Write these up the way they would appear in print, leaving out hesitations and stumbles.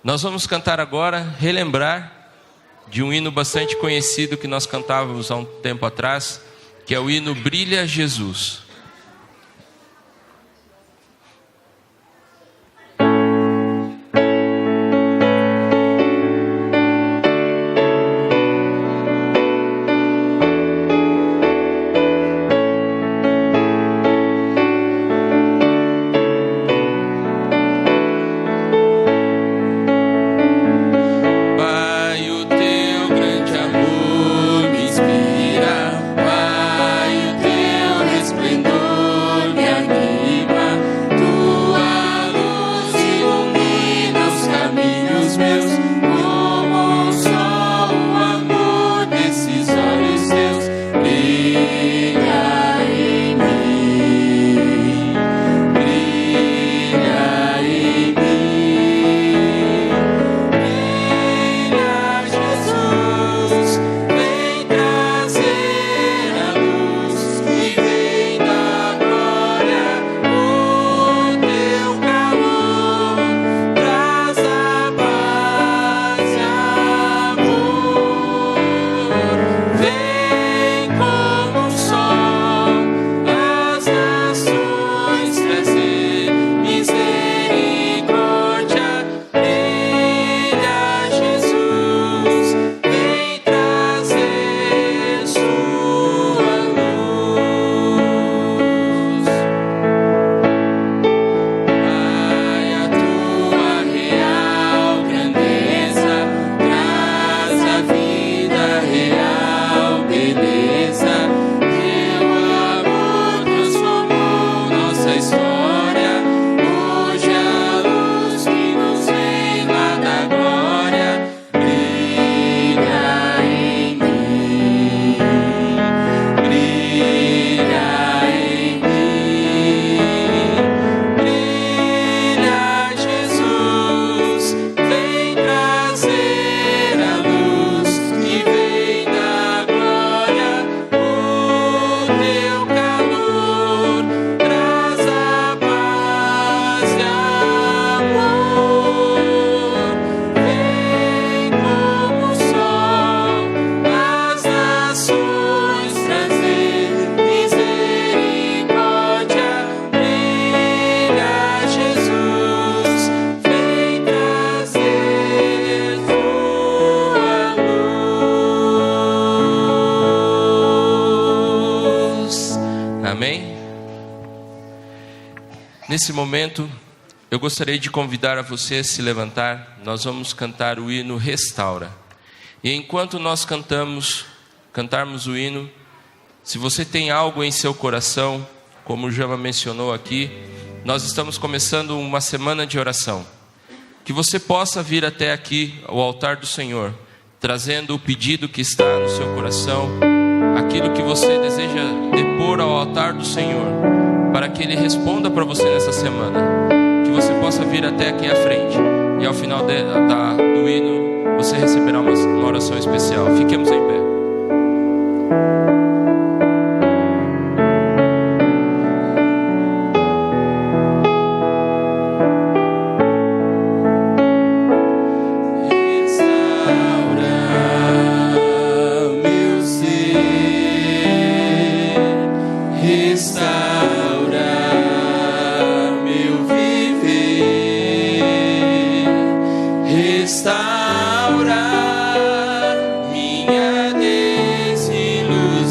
Nós vamos cantar agora, relembrar de um hino bastante conhecido que nós cantávamos há um tempo atrás, que é o hino Brilha Jesus. Nesse momento, eu gostaria de convidar a você a se levantar. Nós vamos cantar o hino Restaura. E enquanto nós cantarmos o hino, se você tem algo em seu coração, como o Jama mencionou aqui, nós estamos começando uma semana de oração. Que você possa vir até aqui, ao altar do Senhor, trazendo o pedido que está no seu coração, aquilo que você deseja depor ao altar do Senhor, para que Ele responda para você nessa semana. Que você possa vir até aqui à frente, e ao final do hino, você receberá uma oração especial. Fiquemos em pé. Restaura minha desilusão.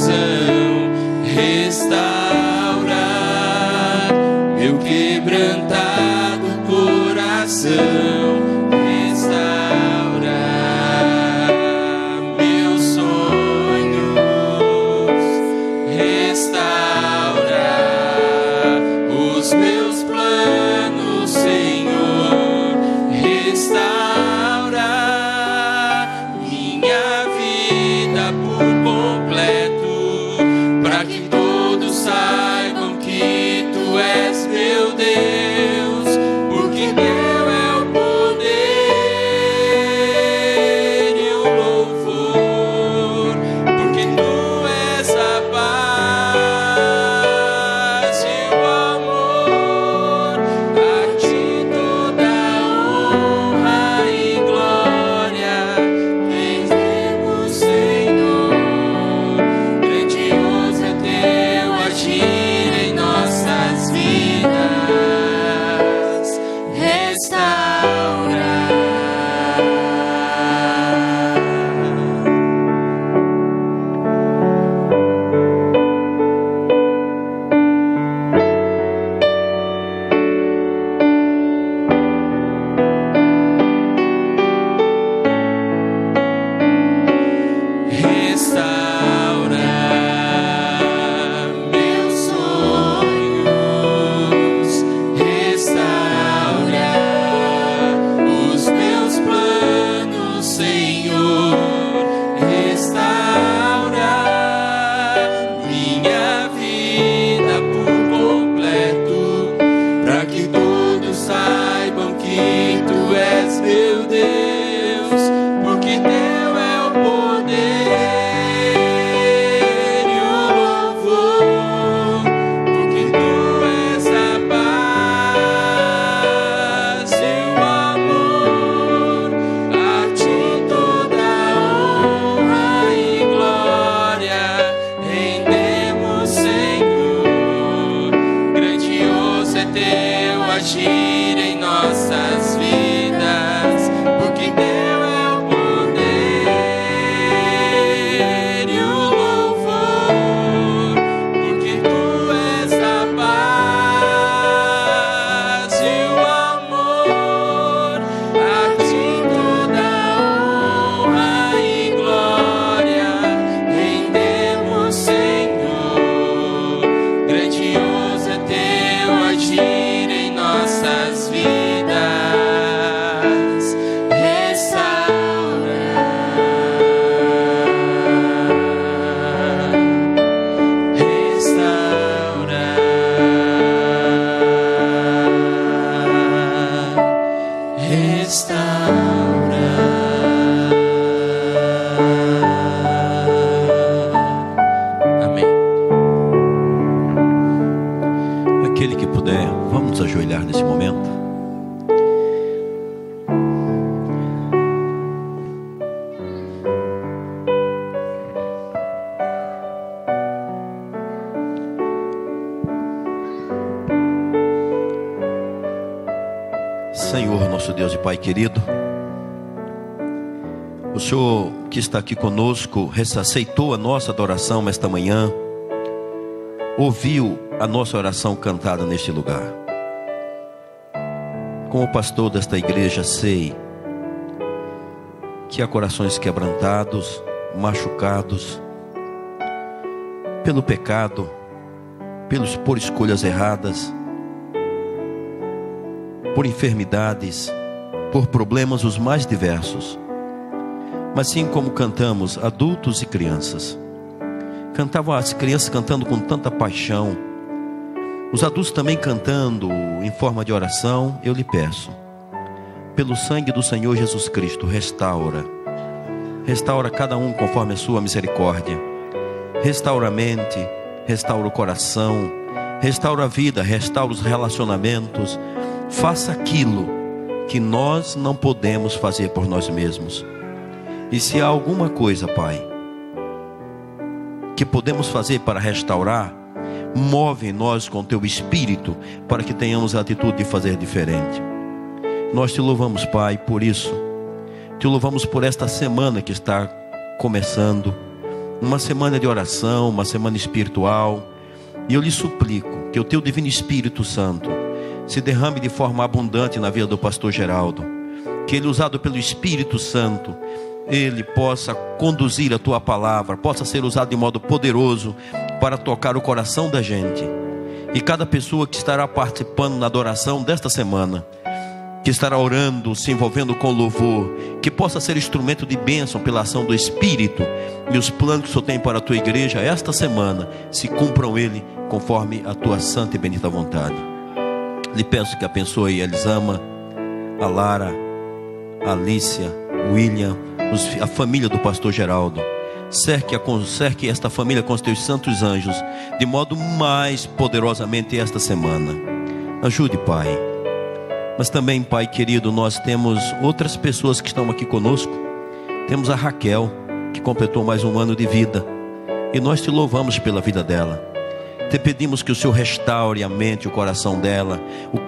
Amém. Aquele que puder, vamos nos ajoelhar nesse momento. Senhor, nosso Deus e Pai querido, o Senhor que está aqui conosco aceitou a nossa adoração esta manhã, ouviu a nossa oração cantada neste lugar. Como pastor desta igreja, sei que há corações quebrantados, machucados pelo pecado, por escolhas erradas, por enfermidades, por problemas os mais diversos. Mas assim como cantamos, adultos e crianças, cantavam as crianças cantando com tanta paixão, os adultos também cantando em forma de oração, eu lhe peço, pelo sangue do Senhor Jesus Cristo, restaura cada um conforme a sua misericórdia, restaura a mente, restaura o coração, restaura a vida, restaura os relacionamentos. Faça aquilo que nós não podemos fazer por nós mesmos. E se há alguma coisa, Pai, que podemos fazer para restaurar, move em nós com Teu Espírito, para que tenhamos a atitude de fazer diferente. Nós Te louvamos, Pai, por isso. Te louvamos por esta semana que está começando, uma semana de oração, uma semana espiritual. E eu lhe suplico que o Teu Divino Espírito Santo se derrame de forma abundante na vida do pastor Geraldo, que ele, usado pelo Espírito Santo, ele possa conduzir a Tua palavra, possa ser usado de modo poderoso para tocar o coração da gente. E cada pessoa que estará participando na adoração desta semana, que estará orando, se envolvendo com louvor, que possa ser instrumento de bênção pela ação do Espírito, e os planos que o Senhor tem para a Tua igreja esta semana se cumpram ele conforme a Tua santa e bendita vontade. Lhe peço que abençoe a Elisama, a Lara, a Alícia, o William, a família do pastor Geraldo. Cerque esta família com os Teus santos anjos, de modo mais poderosamente esta semana. Ajude, Pai. Mas também, Pai querido, nós temos outras pessoas que estão aqui conosco. Temos a Raquel, que completou mais um ano de vida, e nós Te louvamos pela vida dela. Te pedimos que o Senhor restaure a mente, o coração dela,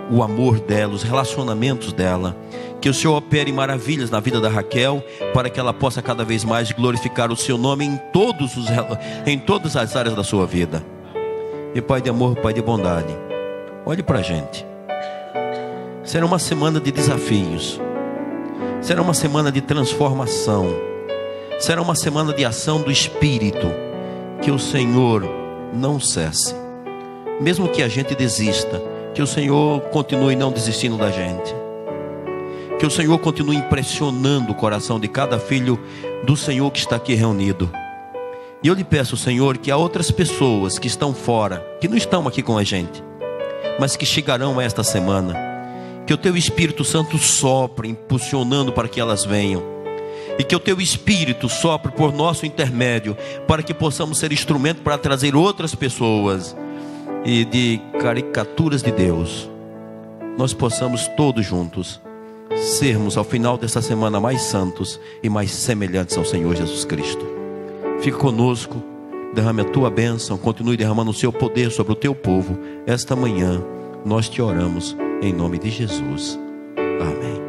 o amor dela, os relacionamentos dela. Que o Senhor opere maravilhas na vida da Raquel, para que ela possa cada vez mais glorificar o Seu nome em todas as áreas da sua vida. E Pai de amor, Pai de bondade, olhe para a gente. Será uma semana de desafios, será uma semana de transformação, será uma semana de ação do Espírito. Que o Senhor não cesse, mesmo que a gente desista, que o Senhor continue não desistindo da gente, que o Senhor continue impressionando o coração de cada filho do Senhor que está aqui reunido. E eu lhe peço, Senhor, que há outras pessoas que estão fora, que não estão aqui com a gente, mas que chegarão esta semana, que o Teu Espírito Santo sopre, impulsionando para que elas venham, e que o Teu Espírito sopre por nosso intermédio, para que possamos ser instrumento para trazer outras pessoas, e de caricaturas de Deus, nós possamos todos juntos sermos ao final dessa semana mais santos e mais semelhantes ao Senhor Jesus Cristo. Fica conosco, derrame a Tua bênção, continue derramando o Seu poder sobre o Teu povo. Esta manhã nós Te oramos em nome de Jesus. Amém.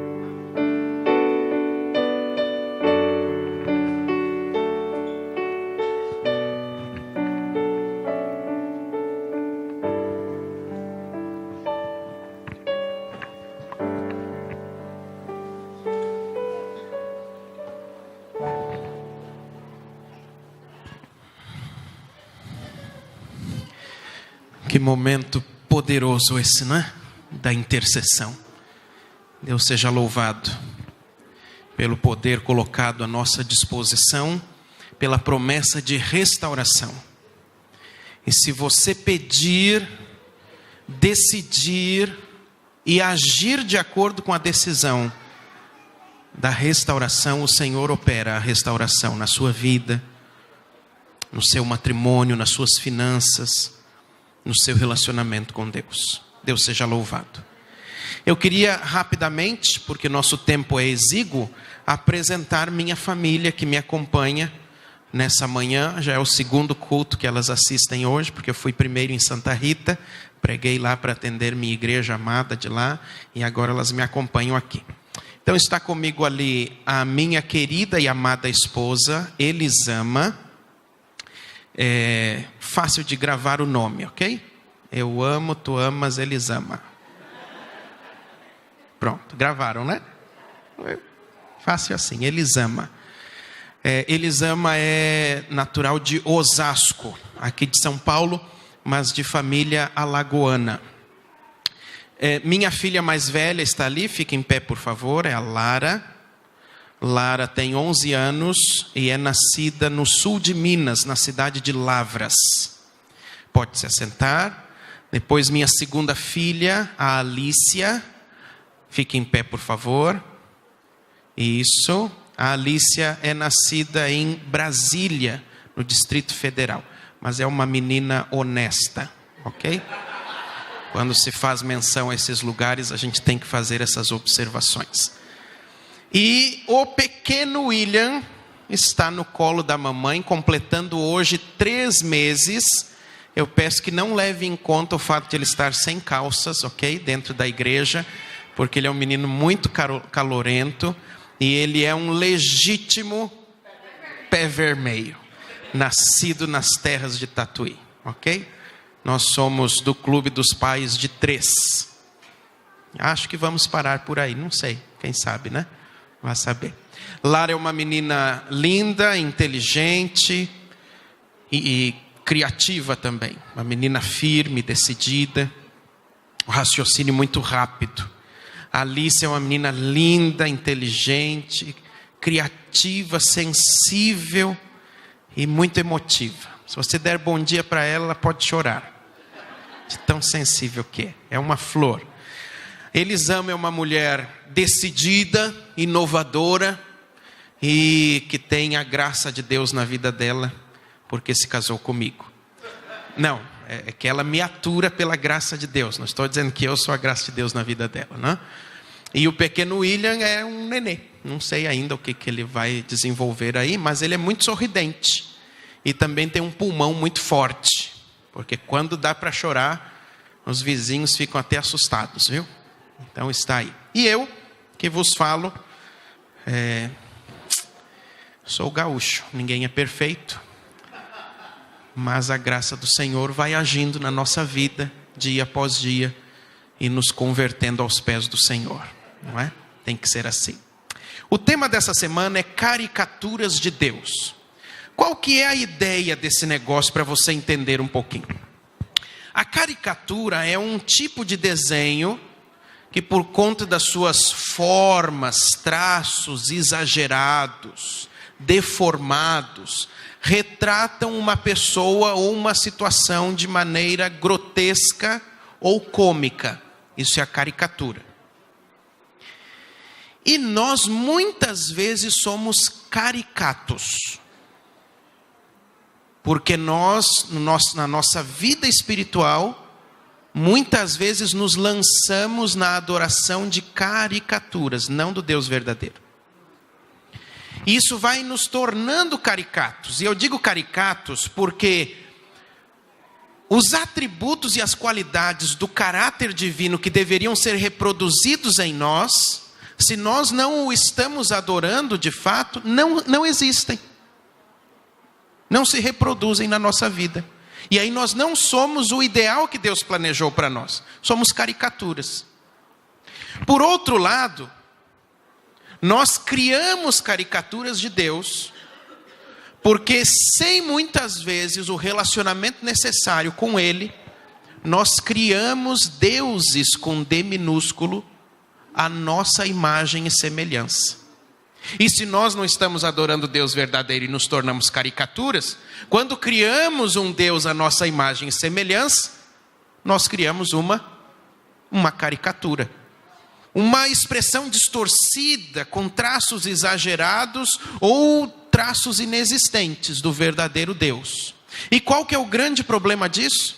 Que momento poderoso esse, não é? Da intercessão. Deus seja louvado pelo poder colocado à nossa disposição, pela promessa de restauração. E se você pedir, decidir e agir de acordo com a decisão, da restauração, o Senhor opera a restauração na sua vida, no seu matrimônio, nas suas finanças, no seu relacionamento com Deus. Deus seja louvado. Eu queria rapidamente, porque nosso tempo é exíguo, apresentar minha família que me acompanha nessa manhã. Já é o segundo culto que elas assistem hoje, porque eu fui primeiro em Santa Rita, preguei lá para atender minha igreja amada de lá, e agora elas me acompanham aqui. Então está comigo ali a minha querida e amada esposa, Elisama. É fácil de gravar o nome, ok? Eu amo, tu amas, Elisama. Pronto, gravaram, né? Fácil assim, Elisama. Elisama é natural de Osasco, aqui de São Paulo, mas de família alagoana. Minha filha mais velha está ali, fica em pé por favor, é a Lara. Lara tem 11 anos e é nascida no sul de Minas, na cidade de Lavras. Pode se assentar. Depois minha segunda filha, a Alícia, fica em pé por favor. Isso, a Alícia é nascida em Brasília, no Distrito Federal, mas é uma menina honesta, ok? Quando se faz menção a esses lugares, a gente tem que fazer essas observações. E o pequeno William está no colo da mamãe, completando hoje 3 meses. Eu peço que não leve em conta o fato de ele estar sem calças, ok? Dentro da igreja, porque ele é um menino muito calorento e ele é um legítimo pé vermelho, nascido nas terras de Tatuí, ok? Nós somos do clube dos pais de 3. Acho que vamos parar por aí, não sei, quem sabe, né? Vai saber. Lara é uma menina linda, inteligente e criativa também. Uma menina firme, decidida, um raciocínio muito rápido. A Alice é uma menina linda, inteligente, criativa, sensível e muito emotiva. Se você der bom dia para ela, ela pode chorar. De tão sensível que é. É uma flor. Elisama é uma mulher decidida, inovadora e que tem a graça de Deus na vida dela, porque se casou comigo. Não, é que ela me atura pela graça de Deus. Não estou dizendo que eu sou a graça de Deus na vida dela, né? E o pequeno William é um nenê. Não sei ainda o que ele vai desenvolver aí, mas ele é muito sorridente. E também tem um pulmão muito forte. Porque quando dá para chorar, os vizinhos ficam até assustados, viu? Então está aí. E eu, que vos falo, sou gaúcho. Ninguém é perfeito. Mas a graça do Senhor vai agindo na nossa vida, dia após dia, e nos convertendo aos pés do Senhor. Não é? Tem que ser assim. O tema dessa semana é caricaturas de Deus. Qual que é a ideia desse negócio para você entender um pouquinho? A caricatura é um tipo de desenho que, por conta das suas formas, traços exagerados, deformados, retratam uma pessoa ou uma situação de maneira grotesca ou cômica. Isso é a caricatura. E nós muitas vezes somos caricatos. Porque nós, na nossa vida espiritual, muitas vezes nos lançamos na adoração de caricaturas, não do Deus verdadeiro. Isso vai nos tornando caricatos. E eu digo caricatos porque os atributos e as qualidades do caráter divino que deveriam ser reproduzidos em nós, se nós não o estamos adorando de fato, não existem. Não se reproduzem na nossa vida. E aí nós não somos o ideal que Deus planejou para nós. Somos caricaturas. Por outro lado, nós criamos caricaturas de Deus, porque sem muitas vezes o relacionamento necessário com Ele, nós criamos deuses com D minúsculo, a nossa imagem e semelhança. E se nós não estamos adorando Deus verdadeiro e nos tornamos caricaturas, quando criamos um Deus à nossa imagem e semelhança, nós criamos uma caricatura. uma expressão distorcida, com traços exagerados ou traços inexistentes do verdadeiro Deus. E qual que é o grande problema disso?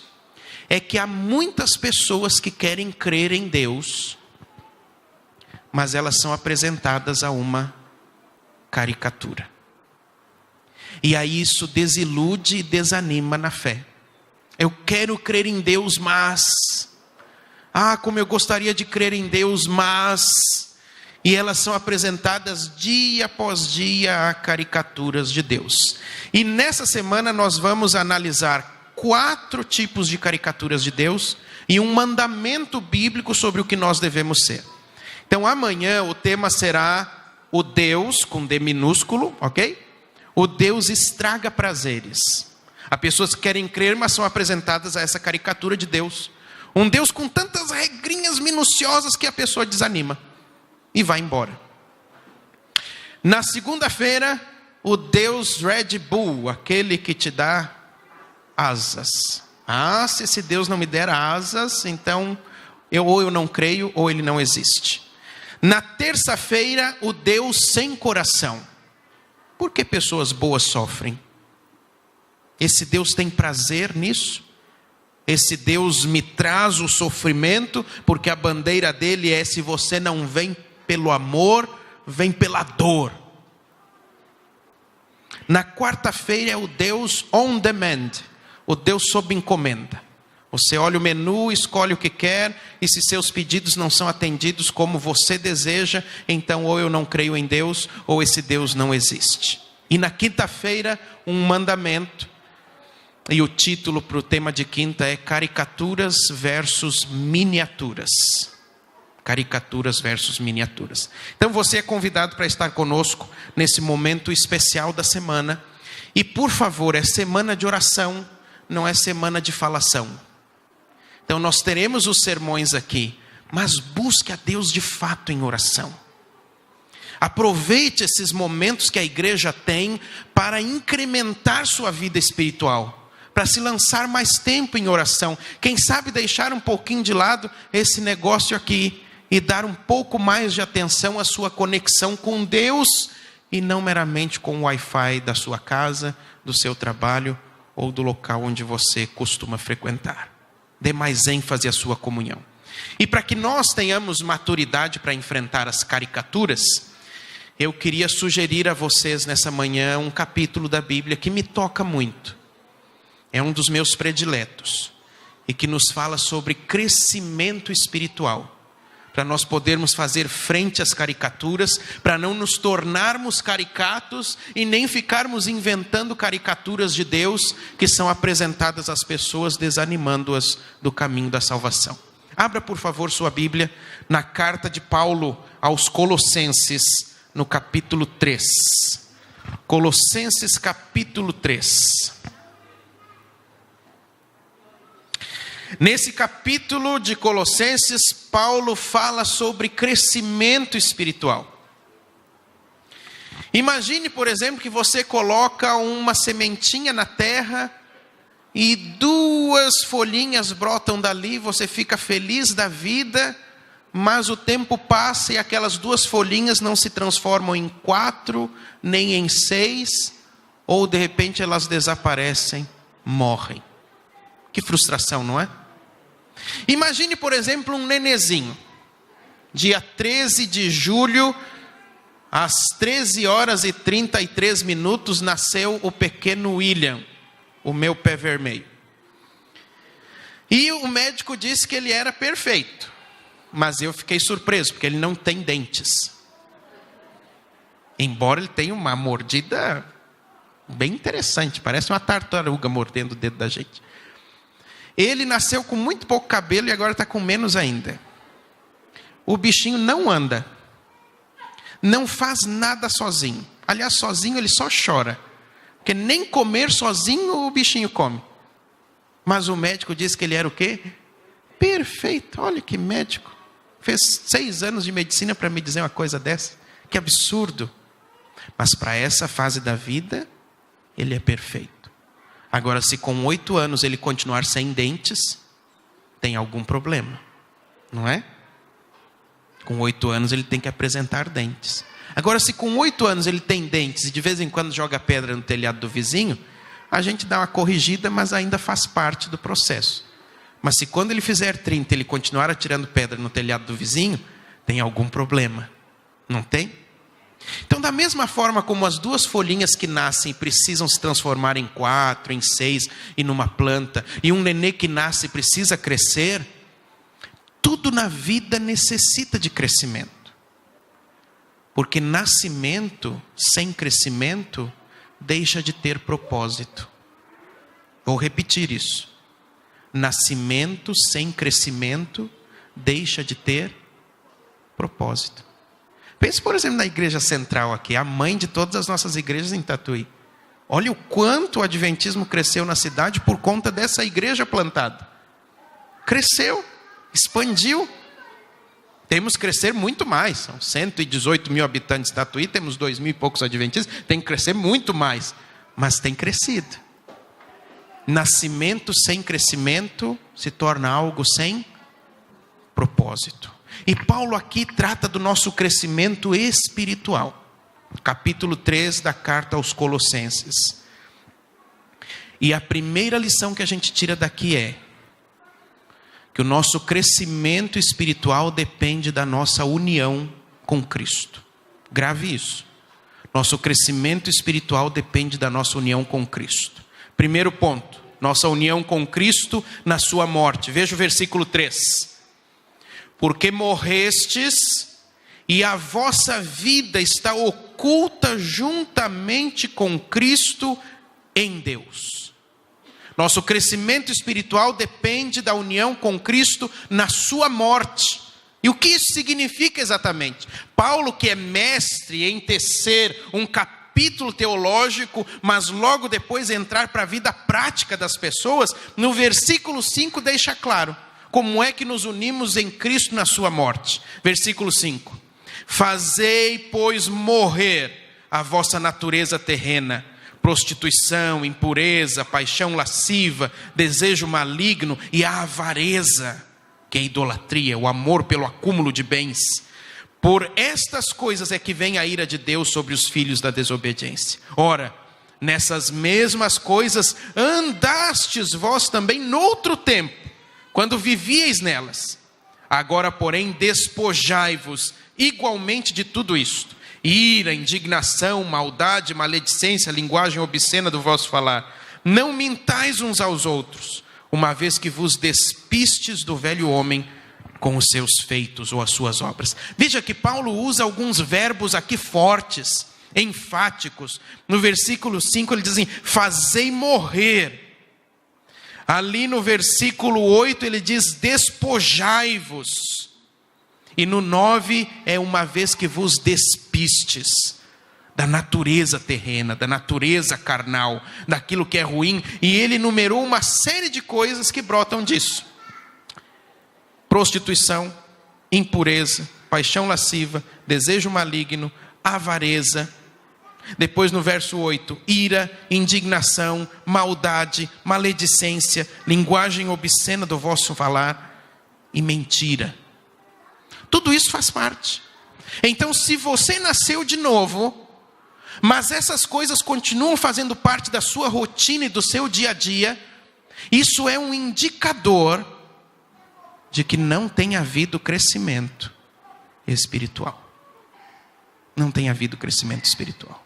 É que há muitas pessoas que querem crer em Deus, mas elas são apresentadas a uma caricatura. E aí isso desilude e desanima na fé. Eu quero crer em Deus, mas... como eu gostaria de crer em Deus, mas... E elas são apresentadas dia após dia a caricaturas de Deus. E nessa semana nós vamos analisar 4 tipos de caricaturas de Deus e um mandamento bíblico sobre o que nós devemos ser. Então amanhã o tema será o Deus, com D minúsculo, ok? O Deus estraga prazeres. Há pessoas que querem crer, mas são apresentadas a essa caricatura de Deus. Um Deus com tantas regrinhas minuciosas que a pessoa desanima e vai embora. Na segunda-feira, o Deus Red Bull, aquele que te dá asas. Se esse Deus não me der asas, então ou eu não creio ou ele não existe. Na terça-feira, o Deus sem coração. Por que pessoas boas sofrem? Esse Deus tem prazer nisso? Esse Deus me traz o sofrimento, porque a bandeira dele é: se você não vem pelo amor, vem pela dor. Na quarta-feira é o Deus on demand, o Deus sob encomenda. Você olha o menu, escolhe o que quer, e se seus pedidos não são atendidos como você deseja, então ou eu não creio em Deus, ou esse Deus não existe. E na quinta-feira, um mandamento. E o título para o tema de quinta é Caricaturas versus Miniaturas. Caricaturas versus miniaturas. Então você é convidado para estar conosco nesse momento especial da semana. E por favor, é semana de oração, não é semana de falação. Então nós teremos os sermões aqui, mas busque a Deus de fato em oração. Aproveite esses momentos que a igreja tem para incrementar sua vida espiritual, para se lançar mais tempo em oração. Quem sabe deixar um pouquinho de lado esse negócio aqui e dar um pouco mais de atenção à sua conexão com Deus e não meramente com o Wi-Fi da sua casa, do seu trabalho ou do local onde você costuma frequentar. Dê mais ênfase à sua comunhão. E para que nós tenhamos maturidade para enfrentar as caricaturas, eu queria sugerir a vocês nessa manhã um capítulo da Bíblia que me toca muito. É um dos meus prediletos. E que nos fala sobre crescimento espiritual. Para nós podermos fazer frente às caricaturas, para não nos tornarmos caricatos e nem ficarmos inventando caricaturas de Deus que são apresentadas às pessoas, desanimando-as do caminho da salvação. Abra por favor sua Bíblia na carta de Paulo aos Colossenses, no capítulo 3. Colossenses capítulo 3. Nesse capítulo de Colossenses, Paulo fala sobre crescimento espiritual. Imagine, por exemplo, que você coloca uma sementinha na terra e 2 folhinhas brotam dali, você fica feliz da vida, mas o tempo passa e aquelas 2 folhinhas não se transformam em 4, nem em 6, ou de repente elas desaparecem, morrem. Que frustração, não é? Imagine, por exemplo, um nenezinho. Dia 13 de julho, às 13h33, nasceu o pequeno William, o meu pé vermelho. E o médico disse que ele era perfeito. Mas eu fiquei surpreso, porque ele não tem dentes. Embora ele tenha uma mordida bem interessante, parece uma tartaruga mordendo o dedo da gente. Ele nasceu com muito pouco cabelo e agora está com menos ainda. O bichinho não anda. Não faz nada sozinho. Aliás, sozinho ele só chora. Porque nem comer sozinho o bichinho come. Mas o médico disse que ele era o quê? Perfeito. Olha que médico. Fez 6 anos de medicina para me dizer uma coisa dessa. Que absurdo. Mas para essa fase da vida, ele é perfeito. Agora, se com 8 anos ele continuar sem dentes, tem algum problema, não é? Com 8 anos ele tem que apresentar dentes. Agora, se com 8 anos ele tem dentes e de vez em quando joga pedra no telhado do vizinho, a gente dá uma corrigida, mas ainda faz parte do processo. Mas se quando ele fizer 30 ele continuar atirando pedra no telhado do vizinho, tem algum problema. Não tem? Então, da mesma forma como as 2 folhinhas que nascem precisam se transformar em 4, em 6 e numa planta, e um nenê que nasce precisa crescer, tudo na vida necessita de crescimento. Porque nascimento sem crescimento deixa de ter propósito. Vou repetir isso. Nascimento sem crescimento deixa de ter propósito. Pense, por exemplo, na igreja central aqui, a mãe de todas as nossas igrejas em Tatuí. Olha o quanto o adventismo cresceu na cidade por conta dessa igreja plantada. Cresceu, expandiu. Temos que crescer muito mais. São 118 mil habitantes de Tatuí, temos 2 mil e poucos adventistas. Tem que crescer muito mais. Mas tem crescido. Nascimento sem crescimento se torna algo sem propósito. E Paulo aqui trata do nosso crescimento espiritual. Capítulo 3 da carta aos Colossenses. E a primeira lição que a gente tira daqui é que o nosso crescimento espiritual depende da nossa união com Cristo. Grave isso. Nosso crescimento espiritual depende da nossa união com Cristo. Primeiro ponto, nossa união com Cristo na sua morte. Veja o versículo 3. Porque morrestes e a vossa vida está oculta juntamente com Cristo em Deus. Nosso crescimento espiritual depende da união com Cristo na sua morte. E o que isso significa exatamente? Paulo, que é mestre em tecer um capítulo teológico, mas logo depois entrar para a vida prática das pessoas, no versículo 5 deixa claro como é que nos unimos em Cristo na sua morte. Versículo 5. Fazei, pois, morrer a vossa natureza terrena, prostituição, impureza, paixão lasciva, desejo maligno e a avareza, que é a idolatria, o amor pelo acúmulo de bens. Por estas coisas é que vem a ira de Deus sobre os filhos da desobediência. Ora, nessas mesmas coisas andastes vós também noutro tempo, quando vivieis nelas. Agora, porém, despojai-vos igualmente de tudo isto: ira, indignação, maldade, maledicência, linguagem obscena do vosso falar. Não mintais uns aos outros, uma vez que vos despistes do velho homem com os seus feitos ou as suas obras. Veja que Paulo usa alguns verbos aqui fortes, enfáticos. No versículo 5 ele diz assim: fazei morrer. Ali no versículo 8 ele diz: despojai-vos. E no 9 é uma vez que vos despistes da natureza terrena, da natureza carnal, daquilo que é ruim. E ele numerou uma série de coisas que brotam disso: prostituição, impureza, paixão lasciva, desejo maligno, avareza. Depois no verso 8, ira, indignação, maldade, maledicência, linguagem obscena do vosso falar e mentira. Tudo isso faz parte. Então, se você nasceu de novo, mas essas coisas continuam fazendo parte da sua rotina e do seu dia a dia, isso é um indicador de que não tem havido crescimento espiritual. Não tem havido crescimento espiritual.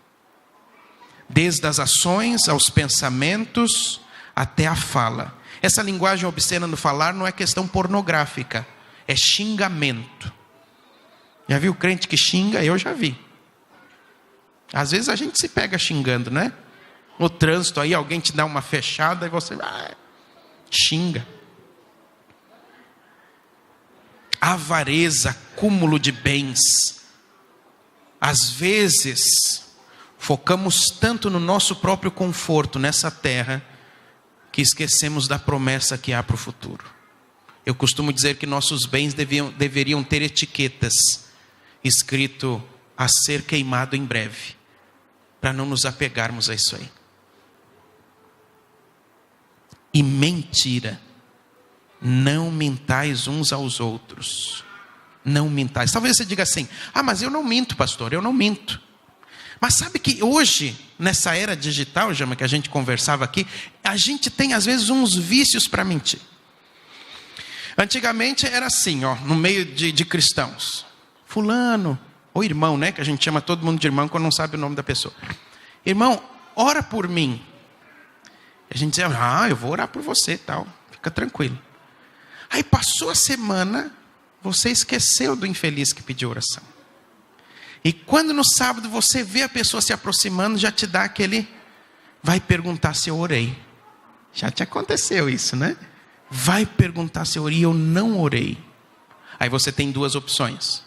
Desde as ações, aos pensamentos, até a fala. Essa linguagem obscena no falar não é questão pornográfica, é xingamento. Já viu crente que xinga? Eu já vi. Às vezes a gente se pega xingando, né? No trânsito aí alguém te dá uma fechada e você xinga. Avareza, acúmulo de bens. Às vezes focamos tanto no nosso próprio conforto nessa terra, que esquecemos da promessa que há para o futuro. Eu costumo dizer que nossos bens deveriam ter etiquetas, escrito a ser queimado em breve, para não nos apegarmos a isso aí. E mentira: não mintais uns aos outros, Não mintais. Talvez você diga assim: ah, mas eu não minto, pastor, eu não minto. Mas sabe que hoje, nessa era digital, Jama, que a gente conversava aqui, a gente tem às vezes uns vícios para mentir. Antigamente era assim, ó, no meio de cristãos. Fulano, ou irmão, né? Que a gente chama todo mundo de irmão quando não sabe o nome da pessoa. Irmão, ora por mim. A gente dizia: ah, eu vou orar por você, tal. Fica tranquilo. Aí passou a semana, você esqueceu do infeliz que pediu oração. E quando no sábado você vê a pessoa se aproximando, já te dá aquele... vai perguntar se eu orei. Já te aconteceu isso, né? Vai perguntar se eu orei. Eu não orei. Aí você tem 2 opções.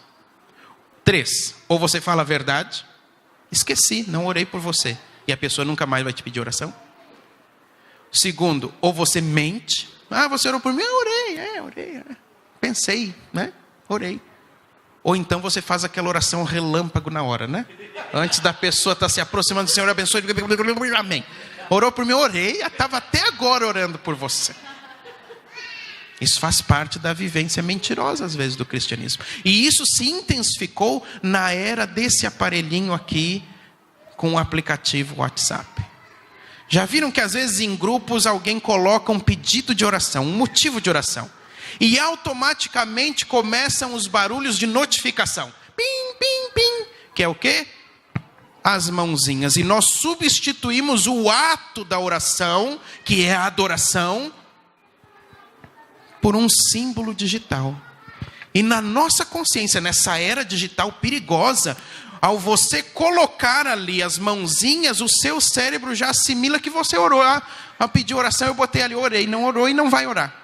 3. Ou você fala a verdade: esqueci, não orei por você. E a pessoa nunca mais vai te pedir oração. 2. Ou você mente: ah, você orou por mim? Eu orei. Pensei, né? Orei. Ou então você faz aquela oração relâmpago na hora, né? Antes da pessoa estar se aproximando, Senhor abençoe, amém. Orou por mim? Eu orei, estava até agora orando por você. Isso faz parte da vivência mentirosa, às vezes, do cristianismo. E isso se intensificou na era desse aparelhinho aqui, com o aplicativo WhatsApp. Já viram que às vezes em grupos alguém coloca um pedido de oração, um motivo de oração, e automaticamente começam os barulhos de notificação. Pim, pim, pim. Que é o quê? As mãozinhas. E nós substituímos o ato da oração, que é a adoração, por um símbolo digital. E na nossa consciência, nessa era digital perigosa, ao você colocar ali as mãozinhas, o seu cérebro já assimila que você orou. Ao pedir oração, eu botei ali, orei, não orou e não vai orar.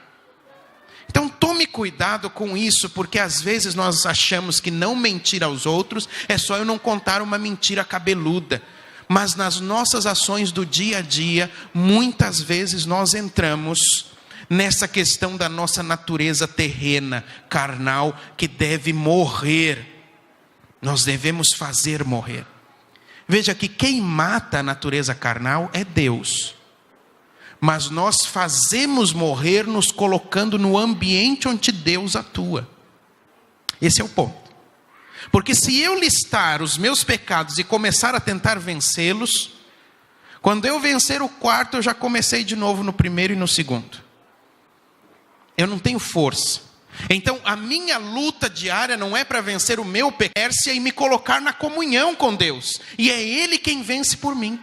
Então tome cuidado com isso, porque às vezes nós achamos que não mentir aos outros é só eu não contar uma mentira cabeluda. Mas nas nossas ações do dia a dia, muitas vezes nós entramos nessa questão da nossa natureza terrena, carnal, que deve morrer. Nós devemos fazer morrer. Veja que quem mata a natureza carnal é Deus. Mas nós fazemos morrer nos colocando no ambiente onde Deus atua. Esse é o ponto. Porque se eu listar os meus pecados e começar a tentar vencê-los, quando eu vencer o 4, eu já comecei de novo no 1º e no 2º. Eu não tenho força. Então a minha luta diária não é para vencer o meu pecado e me colocar na comunhão com Deus. E é Ele quem vence por mim.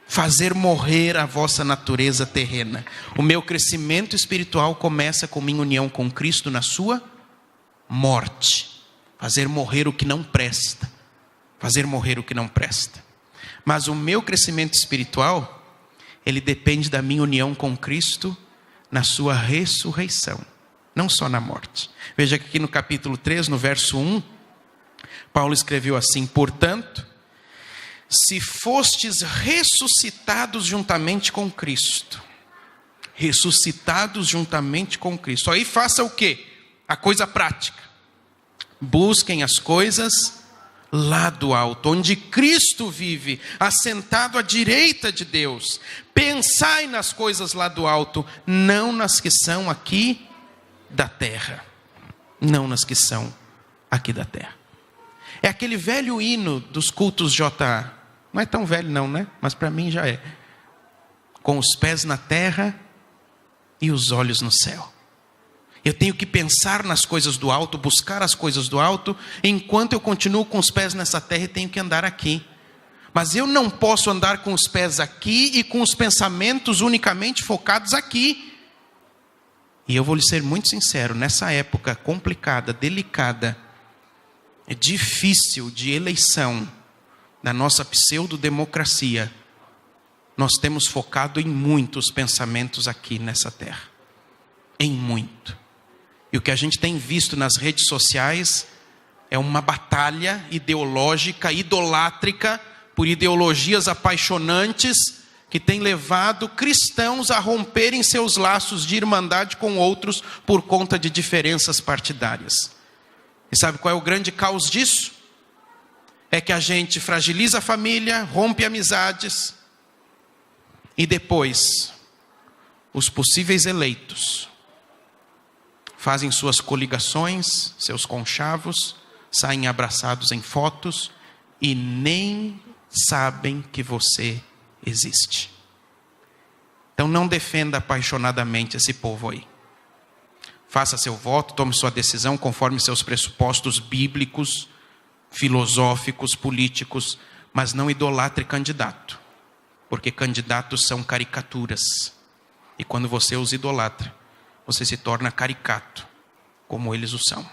Fazer morrer a vossa natureza terrena. O meu crescimento espiritual começa com minha união com Cristo na sua morte. Fazer morrer o que não presta. Fazer morrer o que não presta. Mas o meu crescimento espiritual, ele depende da minha união com Cristo na sua ressurreição. Não só na morte. Veja que aqui no capítulo 3, no verso 1, Paulo escreveu assim: portanto, se fostes ressuscitados juntamente com Cristo. Ressuscitados juntamente com Cristo. Aí faça o quê? A coisa prática. Busquem as coisas lá do alto, onde Cristo vive, assentado à direita de Deus. Pensai nas coisas lá do alto, não nas que são aqui da terra. Não nas que são aqui da terra. É aquele velho hino dos cultos JA. Não é tão velho não, né? Mas para mim já é. Com os pés na terra e os olhos no céu. Eu tenho que pensar nas coisas do alto, buscar as coisas do alto, enquanto eu continuo com os pés nessa terra e tenho que andar aqui. Mas eu não posso andar com os pés aqui e com os pensamentos unicamente focados aqui. E eu vou lhe ser muito sincero, nessa época complicada, delicada, difícil de eleição da nossa pseudo-democracia, nós temos focado em muitos pensamentos aqui nessa terra. Em muito. E o que a gente tem visto nas redes sociais é uma batalha ideológica, idolátrica, por ideologias apaixonantes, que tem levado cristãos a romperem seus laços de irmandade com outros por conta de diferenças partidárias. E sabe qual é o grande caos disso? É que a gente fragiliza a família, rompe amizades, e depois, os possíveis eleitos fazem suas coligações, seus conchavos, saem abraçados em fotos e nem sabem que você existe. Então não defenda apaixonadamente esse povo aí. Faça seu voto, tome sua decisão conforme seus pressupostos bíblicos, filosóficos, políticos, mas não idolatre candidato, porque candidatos são caricaturas. E quando você os idolatra, você se torna caricato, como eles o são.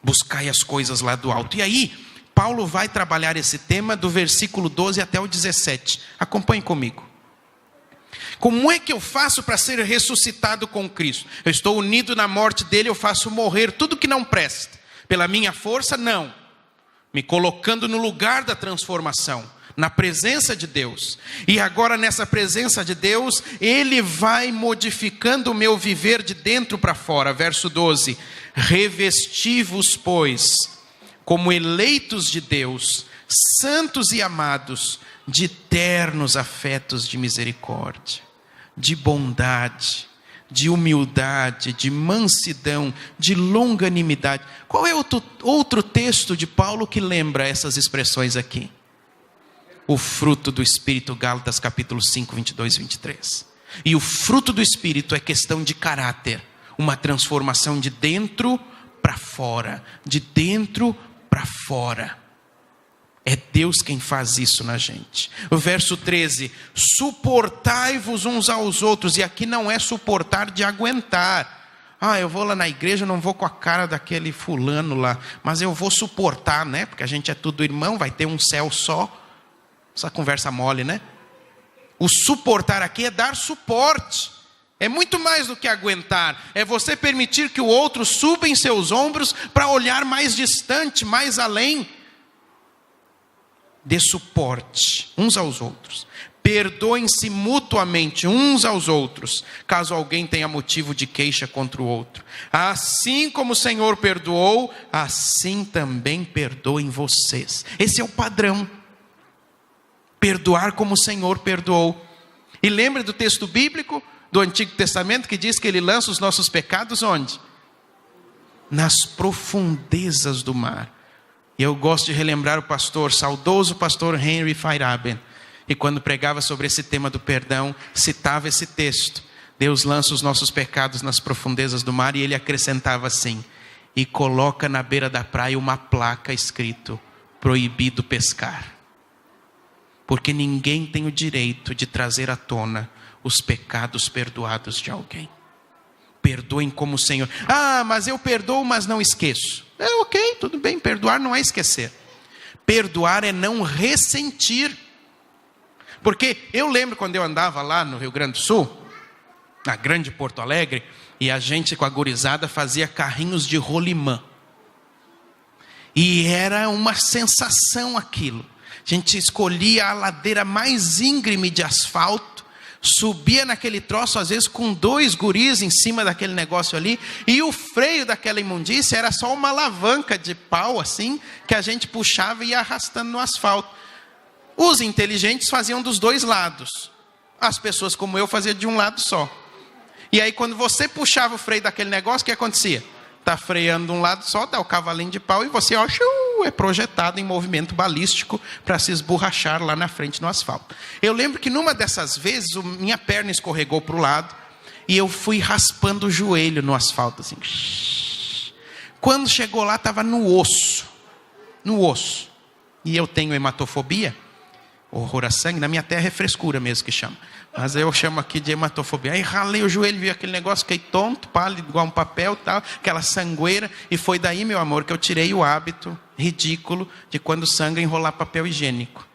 Buscai as coisas lá do alto. E aí, Paulo vai trabalhar esse tema do versículo 12 até o 17. Acompanhe comigo. Como é que eu faço para ser ressuscitado com Cristo? Eu estou unido na morte dele, eu faço morrer tudo que não presta. Pela minha força, não. Me colocando no lugar da transformação, na presença de Deus. E agora nessa presença de Deus, Ele vai modificando o meu viver de dentro para fora. Verso 12. Revesti-vos, pois, como eleitos de Deus, santos e amados, de ternos afetos de misericórdia, de bondade, de humildade, de mansidão, de longanimidade. Qual é outro texto de Paulo que lembra essas expressões aqui? O fruto do Espírito, Gálatas capítulo 5, 22 e 23. E o fruto do Espírito é questão de caráter, uma transformação de dentro para fora, de dentro para fora. É Deus quem faz isso na gente. O verso 13, suportai-vos uns aos outros. E aqui não é suportar de aguentar. Eu vou lá na igreja, não vou com a cara daquele fulano lá, mas eu vou suportar, né? Porque a gente é tudo irmão, vai ter um céu só. Essa conversa mole, né? O suportar aqui é dar suporte. É muito mais do que aguentar. É você permitir que o outro suba em seus ombros para olhar mais distante, mais além. Dê suporte uns aos outros. Perdoem-se mutuamente uns aos outros, caso alguém tenha motivo de queixa contra o outro. Assim como o Senhor perdoou, assim também perdoem vocês. Esse é o padrão. Perdoar como o Senhor perdoou. E lembre do texto bíblico do Antigo Testamento que diz que Ele lança os nossos pecados onde? Nas profundezas do mar. E eu gosto de relembrar o saudoso pastor Henry Feyerabend. E quando pregava sobre esse tema do perdão, citava esse texto. Deus lança os nossos pecados nas profundezas do mar, e ele acrescentava assim: e coloca na beira da praia uma placa escrito: proibido pescar. Porque ninguém tem o direito de trazer à tona os pecados perdoados de alguém. Perdoem como o Senhor. Mas eu perdoo, mas não esqueço. Ok, tudo bem, perdoar não é esquecer. Perdoar é não ressentir. Porque eu lembro quando eu andava lá no Rio Grande do Sul, na grande Porto Alegre, e a gente com a gurizada fazia carrinhos de rolimã. E era uma sensação aquilo. A gente escolhia a ladeira mais íngreme de asfalto, subia naquele troço, às vezes com 2 guris em cima daquele negócio ali, e o freio daquela imundícia era só uma alavanca de pau assim, que a gente puxava e ia arrastando no asfalto. Os inteligentes faziam dos 2 lados, as pessoas como eu faziam de um lado só. E aí quando você puxava o freio daquele negócio, o que acontecia? Está freando de um lado só, dá o cavalinho de pau, e você é projetado em movimento balístico para se esborrachar lá na frente no asfalto. Eu lembro que numa dessas vezes, minha perna escorregou para o lado, e eu fui raspando o joelho no asfalto, assim. Quando chegou lá, estava no osso. E eu tenho hematofobia, horror a sangue. Na minha terra é frescura mesmo que chama, mas eu chamo aqui de hematofobia. Aí ralei o joelho, vi aquele negócio, fiquei tonto, pálido, igual um papel, tal, aquela sangueira. E foi daí, meu amor, que eu tirei o hábito ridículo de quando sangra enrolar papel higiênico.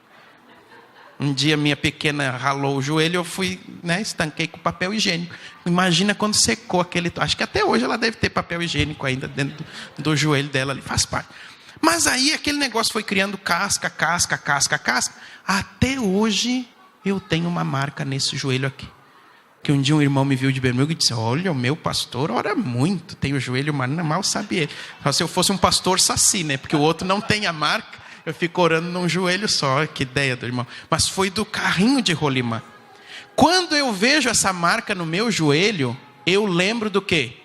Um dia minha pequena ralou o joelho, eu fui, estanquei com papel higiênico. Imagina quando secou aquele... Acho que até hoje ela deve ter papel higiênico ainda dentro do joelho dela ali, faz parte. Mas aí aquele negócio foi criando casca. Até hoje eu tenho uma marca nesse joelho aqui. Que um dia um irmão me viu de bermuda e disse: olha, o meu pastor ora muito, tem o joelho, mas mal sabe ele. Só se eu fosse um pastor saci, porque o outro não tem a marca, eu fico orando num joelho só. Que ideia do irmão. Mas foi do carrinho de rolimã. Quando eu vejo essa marca no meu joelho, eu lembro do quê?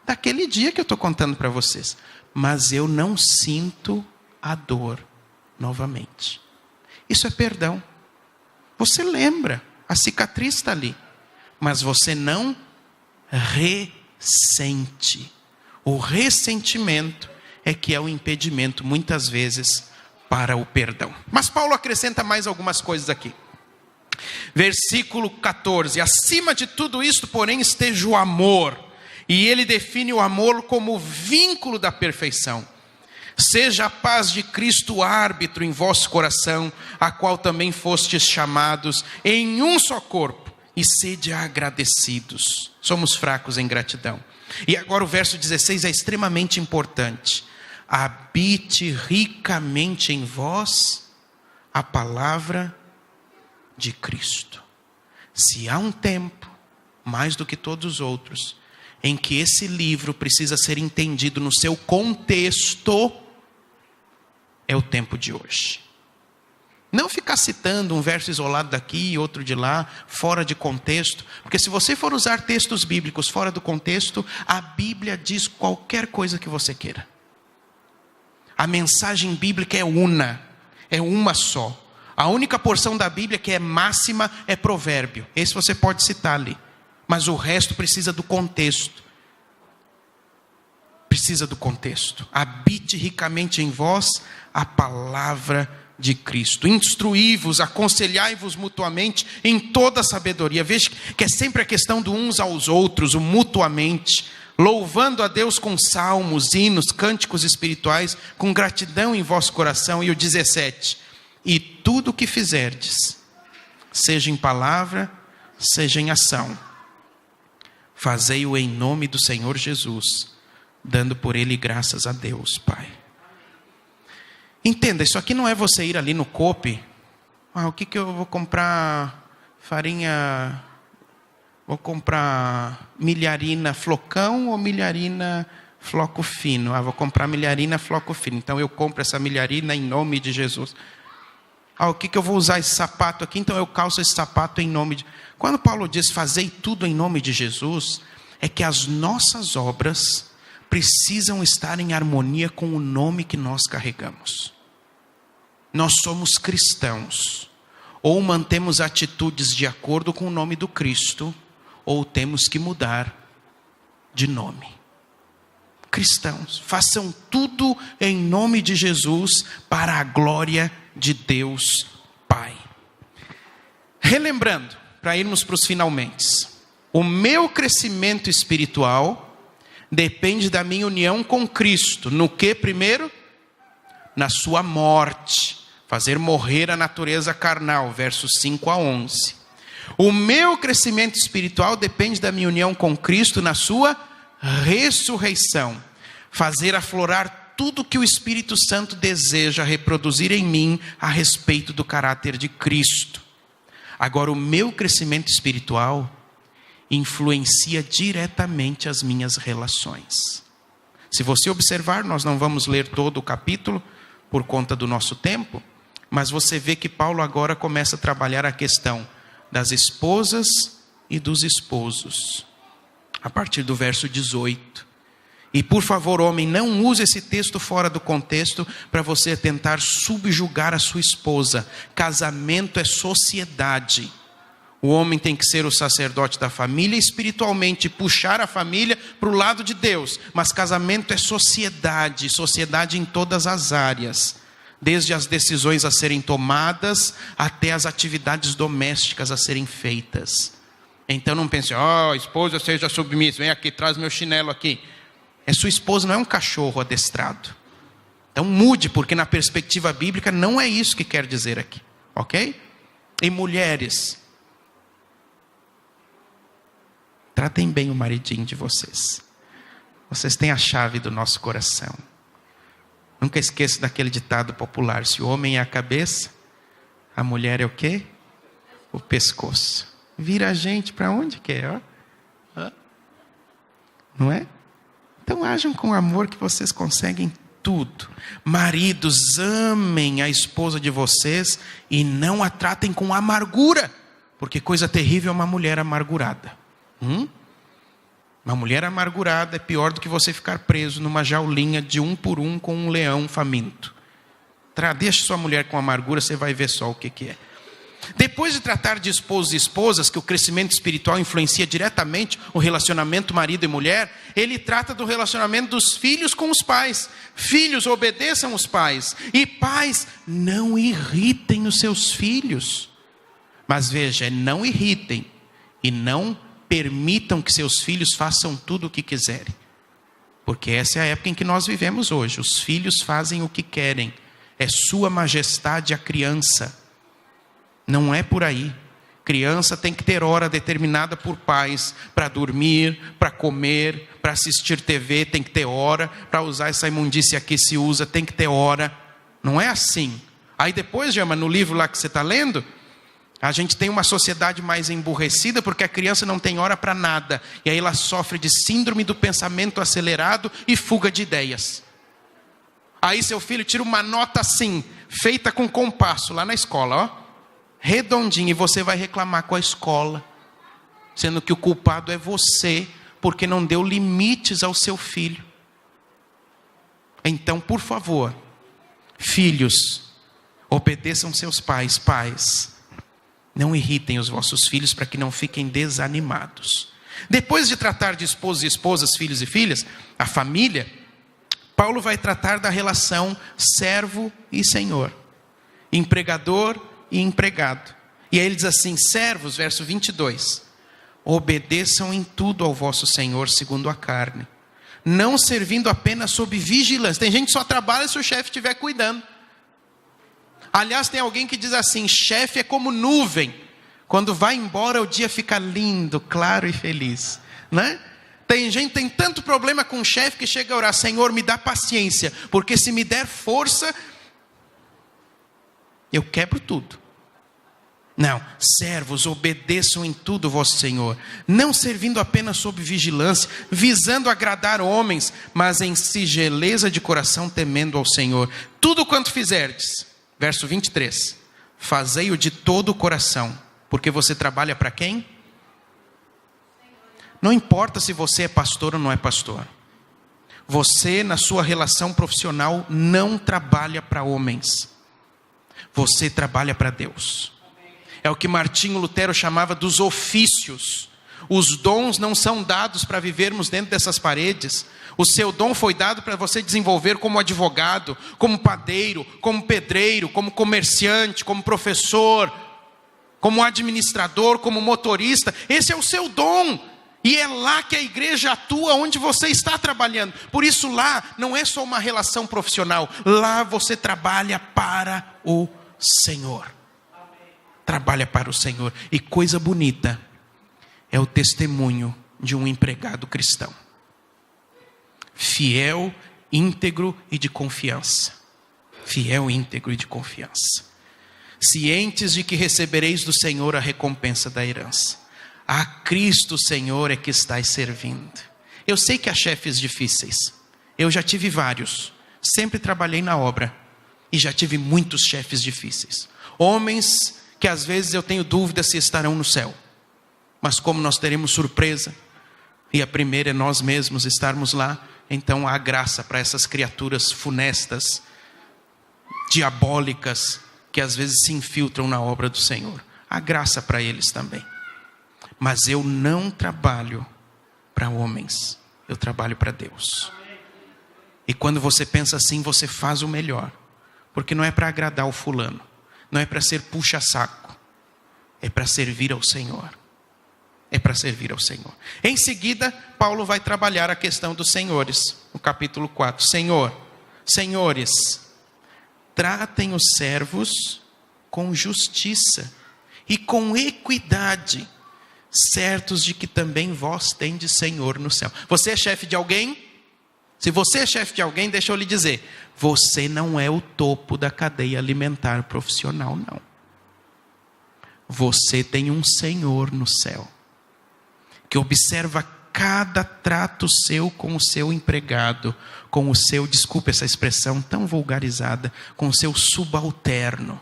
daquele dia que eu estou contando para vocês. Mas eu não sinto a dor novamente. Isso é perdão. Você lembra, a cicatriz está ali. Mas você não ressente. O ressentimento é que é o impedimento, muitas vezes, para o perdão. Mas Paulo acrescenta mais algumas coisas aqui. Versículo 14. Acima de tudo isto, porém, esteja o amor. E ele define o amor como o vínculo da perfeição. Seja a paz de Cristo árbitro em vosso coração, a qual também fostes chamados em um só corpo, e sede agradecidos. Somos fracos em gratidão. E agora o verso 16 é extremamente importante. Habite ricamente em vós a palavra de Cristo. Se há um tempo, mais do que todos os outros, em que esse livro precisa ser entendido no seu contexto, é o tempo de hoje. Não ficar citando um verso isolado daqui e outro de lá, fora de contexto. Porque se você for usar textos bíblicos fora do contexto, a Bíblia diz qualquer coisa que você queira. A mensagem bíblica é uma só. A única porção da Bíblia que é máxima é provérbio. Esse você pode citar ali. Mas o resto precisa do contexto. Precisa do contexto. Habite ricamente em vós a palavra de Cristo. Instruí-vos, aconselhai-vos mutuamente em toda a sabedoria. Veja que é sempre a questão do uns aos outros, o mutuamente. Louvando a Deus com salmos, hinos, cânticos espirituais, com gratidão em vosso coração. E o 17. E tudo o que fizerdes, seja em palavra, seja em ação, fazei-o em nome do Senhor Jesus, dando por ele graças a Deus, Pai. Entenda, isso aqui não é você ir ali no Coop. O que eu vou comprar? Farinha, vou comprar milharina flocão ou milharina floco fino? Vou comprar milharina floco fino. Então eu compro essa milharina em nome de Jesus. O que eu vou usar esse sapato aqui? Então eu calço esse sapato em nome de... Quando Paulo diz fazei tudo em nome de Jesus, é que as nossas obras precisam estar em harmonia com o nome que nós carregamos. Nós somos cristãos. Ou mantemos atitudes de acordo com o nome do Cristo, ou temos que mudar de nome. Cristãos, façam tudo em nome de Jesus para a glória de Deus Pai. Relembrando, para irmos para os finalmente. O meu crescimento espiritual depende da minha união com Cristo. No que primeiro? Na sua morte. Fazer morrer a natureza carnal. Versos 5 a 11. O meu crescimento espiritual depende da minha união com Cristo na sua ressurreição. Fazer aflorar tudo que o Espírito Santo deseja reproduzir em mim a respeito do caráter de Cristo. Agora, o meu crescimento espiritual influencia diretamente as minhas relações. Se você observar, nós não vamos ler todo o capítulo por conta do nosso tempo, mas você vê que Paulo agora começa a trabalhar a questão das esposas e dos esposos, a partir do verso 18. E por favor, homem, não use esse texto fora do contexto para você tentar subjugar a sua esposa. Casamento é sociedade. O homem tem que ser o sacerdote da família, espiritualmente puxar a família para o lado de Deus. Mas casamento é sociedade, sociedade em todas as áreas. Desde as decisões a serem tomadas, até as atividades domésticas a serem feitas. Então não pense, esposa seja submissa, vem aqui, traz meu chinelo aqui. Sua esposa não é um cachorro adestrado. Então mude, porque na perspectiva bíblica não é isso que quer dizer aqui. Ok? E mulheres, tratem bem o maridinho de vocês. Vocês têm a chave do nosso coração. Nunca esqueça daquele ditado popular: se o homem é a cabeça, a mulher é o quê? O pescoço. Vira a gente para onde quer, não é? Então ajam com amor que vocês conseguem tudo. Maridos, amem a esposa de vocês e não a tratem com amargura, porque coisa terrível é uma mulher amargurada. Uma mulher amargurada é pior do que você ficar preso numa jaulinha de 1 por 1 com um leão faminto. Deixa sua mulher com amargura, você vai ver só o que é. Depois de tratar de esposos e esposas, que o crescimento espiritual influencia diretamente o relacionamento marido e mulher, ele trata do relacionamento dos filhos com os pais. Filhos, obedeçam os pais. E pais, não irritem os seus filhos. Mas veja, não irritem e não permitam que seus filhos façam tudo o que quiserem. Porque essa é a época em que nós vivemos hoje. Os filhos fazem o que querem. É sua majestade a criança. Não é por aí. Criança tem que ter hora determinada por pais para dormir, para comer, para assistir TV, tem que ter hora. Para usar essa imundícia aqui se usa, tem que ter hora. Não é assim. Aí depois, Jama, no livro lá que você está lendo, a gente tem uma sociedade mais emburrecida porque a criança não tem hora para nada. E aí ela sofre de síndrome do pensamento acelerado e fuga de ideias. Aí seu filho tira uma nota assim, feita com compasso lá na escola, ó, redondinho, e você vai reclamar com a escola, sendo que o culpado é você, porque não deu limites ao seu filho. Então, por favor, filhos, obedeçam seus pais. Pais, não irritem os vossos filhos para que não fiquem desanimados. Depois de tratar de esposos e esposas, filhos e filhas, a família, Paulo vai tratar da relação servo e senhor, empregador e empregado. E aí ele diz assim, servos, verso 22, obedeçam em tudo ao vosso Senhor segundo a carne, não servindo apenas sob vigilância. Tem gente que só trabalha se o chefe estiver cuidando. Aliás, tem alguém que diz assim, chefe é como nuvem, quando vai embora o dia fica lindo, claro e feliz, né? Tem gente, tem tanto problema com o chefe que chega a orar, Senhor, me dá paciência, porque se me der força, eu quebro tudo. Não, servos, obedeçam em tudo o vosso Senhor, não servindo apenas sob vigilância, visando agradar homens, mas em singeleza de coração, temendo ao Senhor. Tudo quanto fizerdes, verso 23, fazei-o de todo o coração, porque você trabalha para quem? Não importa se você é pastor ou não é pastor. Você, na sua relação profissional, não trabalha para homens. Você trabalha para Deus. É o que Martinho Lutero chamava dos ofícios. Os dons não são dados para vivermos dentro dessas paredes. O seu dom foi dado para você desenvolver como advogado, como padeiro, como pedreiro, como comerciante, como professor, como administrador, como motorista. Esse é o seu dom. E é lá que a igreja atua, onde você está trabalhando. Por isso lá não é só uma relação profissional. Lá você trabalha para o Senhor. Trabalha para o Senhor. E coisa bonita é o testemunho de um empregado cristão. Fiel, íntegro e de confiança. Fiel, íntegro e de confiança. Cientes de que recebereis do Senhor a recompensa da herança. A Cristo Senhor é que estais servindo. Eu sei que há chefes difíceis. Eu já tive vários. Sempre trabalhei na obra. E já tive muitos chefes difíceis. Homens que às vezes eu tenho dúvida se estarão no céu. Mas como nós teremos surpresa, e a primeira é nós mesmos estarmos lá, então há graça para essas criaturas funestas, diabólicas, que às vezes se infiltram na obra do Senhor. Há graça para eles também. Mas eu não trabalho para homens, eu trabalho para Deus. E quando você pensa assim, você faz o melhor. Porque não é para agradar o fulano, não é para ser puxa-saco, é para servir ao Senhor. É para servir ao Senhor. Em seguida, Paulo vai trabalhar a questão dos senhores, no capítulo 4. Senhores, tratem os servos com justiça e com equidade, certos de que também vós tendes Senhor no céu. Você é chefe de alguém? Se você é chefe de alguém, deixa eu lhe dizer, você não é o topo da cadeia alimentar profissional, não. Você tem um Senhor no céu, que observa cada trato seu com o seu empregado, com o seu, desculpe essa expressão tão vulgarizada, com o seu subalterno.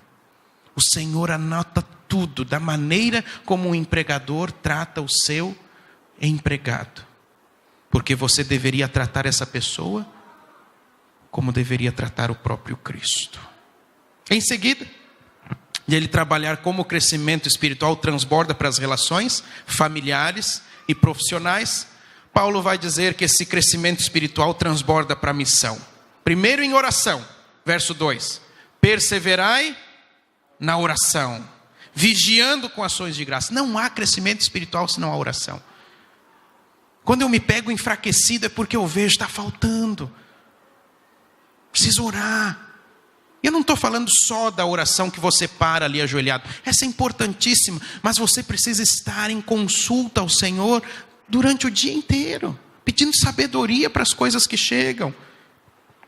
O Senhor anota tudo, da maneira como o empregador trata o seu empregado. Porque você deveria tratar essa pessoa como deveria tratar o próprio Cristo. Em seguida, de ele trabalhar como o crescimento espiritual transborda para as relações familiares e profissionais, Paulo vai dizer que esse crescimento espiritual transborda para a missão. Primeiro em oração, verso 2. Perseverai na oração, vigiando com ações de graça. Não há crescimento espiritual senão a oração. Quando eu me pego enfraquecido é porque eu vejo está faltando. Preciso orar. Eu não estou falando só da oração que você para ali ajoelhado. Essa é importantíssima, mas você precisa estar em consulta ao Senhor durante o dia inteiro, pedindo sabedoria para as coisas que chegam.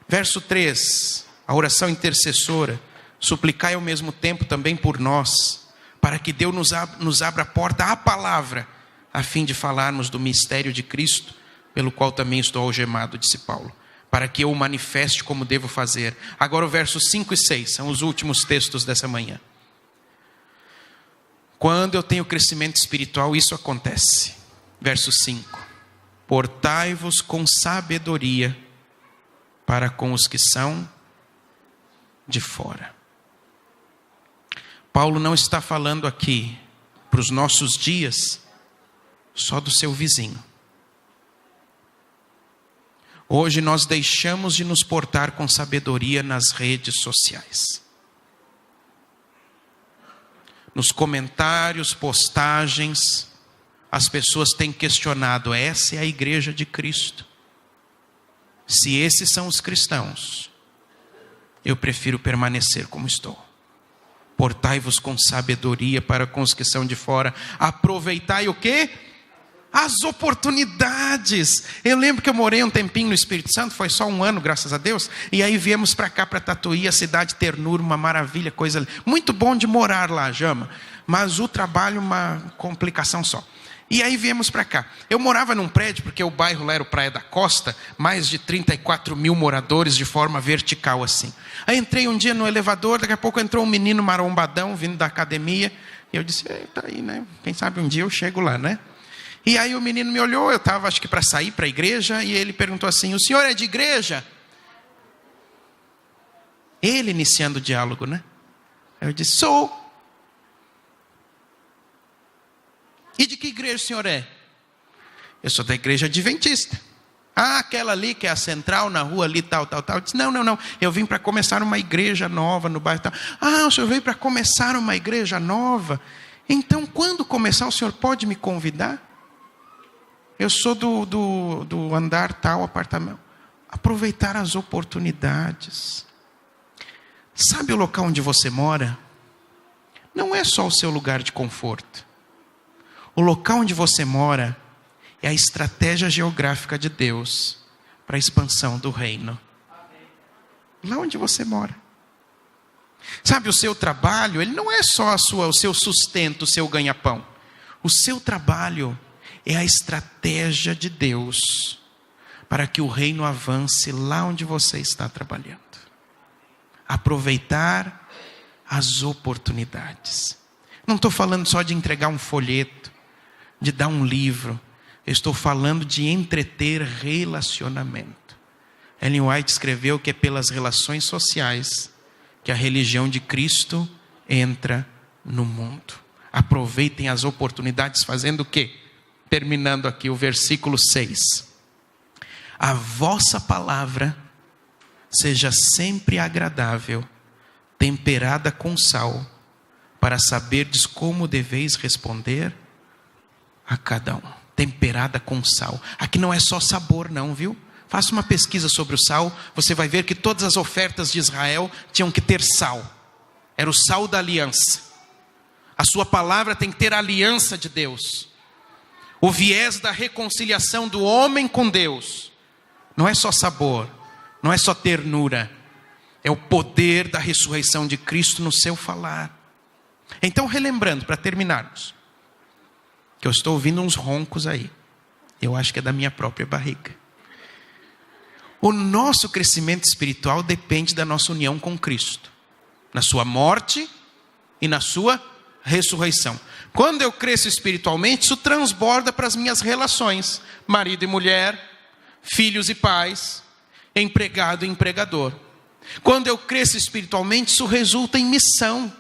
Verso 3, a oração intercessora. Suplicai ao mesmo tempo também por nós, para que Deus nos abra a porta à palavra, a fim de falarmos do mistério de Cristo, pelo qual também estou algemado, disse Paulo, para que eu o manifeste como devo fazer. Agora o versos 5 e 6, são os últimos textos dessa manhã. Quando eu tenho crescimento espiritual, isso acontece. Verso 5, portai-vos com sabedoria para com os que são de fora. Paulo não está falando aqui, para os nossos dias, só do seu vizinho. Hoje nós deixamos de nos portar com sabedoria nas redes sociais. Nos comentários, postagens, as pessoas têm questionado, essa é a igreja de Cristo? Se esses são os cristãos, eu prefiro permanecer como estou. Portai-vos com sabedoria para com os que são de fora. Aproveitai o quê? As oportunidades. Eu lembro que eu morei um tempinho no Espírito Santo, foi só 1 ano, graças a Deus. E aí viemos para cá, para Tatuí, a cidade ternura, uma maravilha, coisa muito bom de morar lá, Jama. Mas o trabalho, uma complicação só. E aí viemos para cá. Eu morava num prédio, porque o bairro lá era o Praia da Costa, mais de 34 mil moradores de forma vertical assim. Aí entrei um dia no elevador, daqui a pouco entrou um menino marombadão, vindo da academia. E eu disse, tá aí, né? Quem sabe um dia eu chego lá, né? E aí o menino me olhou, eu estava acho que para sair para a igreja, e ele perguntou assim, o senhor é de igreja? Ele iniciando o diálogo, né? Eu disse, sou. E de que igreja o senhor é? Eu sou da igreja adventista. Ah, aquela ali que é a central, na rua ali, tal. Eu disse, não. Eu vim para começar uma igreja nova no bairro tal. Ah, o senhor veio para começar uma igreja nova? Então, quando começar, o senhor pode me convidar? Eu sou do andar tal, apartamento. Aproveitar as oportunidades. Sabe o local onde você mora? Não é só o seu lugar de conforto. O local onde você mora é a estratégia geográfica de Deus para a expansão do reino. Lá onde você mora. Sabe, o seu trabalho, ele não é só o seu sustento, o seu ganha-pão. O seu trabalho é a estratégia de Deus para que o reino avance lá onde você está trabalhando. Aproveitar as oportunidades. Não estou falando só de entregar um folheto, de dar um livro. Eu estou falando de entreter relacionamento. Ellen White escreveu que é pelas relações sociais que a religião de Cristo entra no mundo. Aproveitem as oportunidades fazendo o quê? Terminando aqui o versículo 6. A vossa palavra seja sempre agradável, temperada com sal, para saberdes como deveis responder a cada um. Temperada com sal. Aqui não é só sabor não, viu? Faça uma pesquisa sobre o sal, você vai ver que todas as ofertas de Israel tinham que ter sal. Era o sal da aliança. A sua palavra tem que ter a aliança de Deus. O viés da reconciliação do homem com Deus. Não é só sabor, não é só ternura. É o poder da ressurreição de Cristo no seu falar. Então, relembrando, para terminarmos, que eu estou ouvindo uns roncos aí. Eu acho que é da minha própria barriga. O nosso crescimento espiritual depende da nossa união com Cristo. Na sua morte e na sua ressurreição. Quando eu cresço espiritualmente, isso transborda para as minhas relações. Marido e mulher, filhos e pais, empregado e empregador. Quando eu cresço espiritualmente, isso resulta em missão,